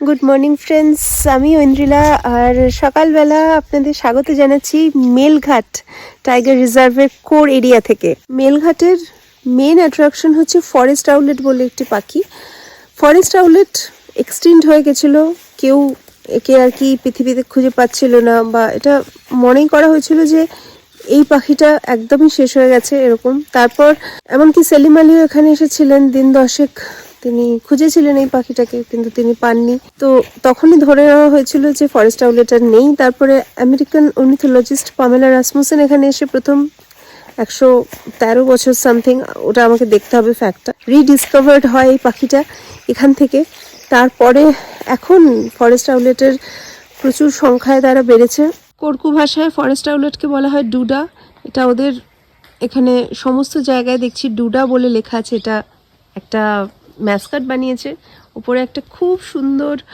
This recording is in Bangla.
গুড মর্নিং ফ্রেন্ডস, আমি ঐন্দ্রিলা। আর সকালবেলা আপনাদের স্বাগত জানাচ্ছি মেলঘাট টাইগার রিজার্ভের কোর এরিয়া থেকে। মেলঘাটের মেন অ্যাট্রাকশন হচ্ছে ফরেস্ট আউলেট বলে একটি পাখি। ফরেস্ট আউলেট এক্সটিন্ট হয়ে গেছিলো, কেউ একে আর কি পৃথিবীতে খুঁজে পাচ্ছিল না, বা এটা মনেই করা হয়েছিল যে এই পাখিটা একদমই শেষ হয়ে গেছে এরকম। তারপর এমনকি সেলিম আলীও এখানে এসেছিলেন দিন 10 তিনি খুঁজেছিলেন এই পাখিটাকে, কিন্তু তিনি পাননি। তো তখনই ধরে নেওয়া হয়েছিল যে ফরেস্ট আউলেট আর নেই। তারপরে আমেরিকান অর্নিথোলজিস্ট পামেলা রাসমুসেন এখানে এসে প্রথম 113 বছর সামথিং, ওটা আমাকে দেখতে হবে ফ্যাক্টটা, রিডিসকভার্ড হয় এই পাখিটা এখান থেকে। তারপরে এখন ফরেস্ট আউলেটের প্রচুর সংখ্যায় তারা বেড়েছে। কোরকু ভাষায় ফরেস্ট আউলেটকে বলা হয় ডুডা। এটা ওদের এখানে সমস্ত জায়গায় দেখছি ডুডা বলে লেখা আছে। এটা একটা ম্যাসকাট বানিয়েছে, উপরে একটা খুব সুন্দর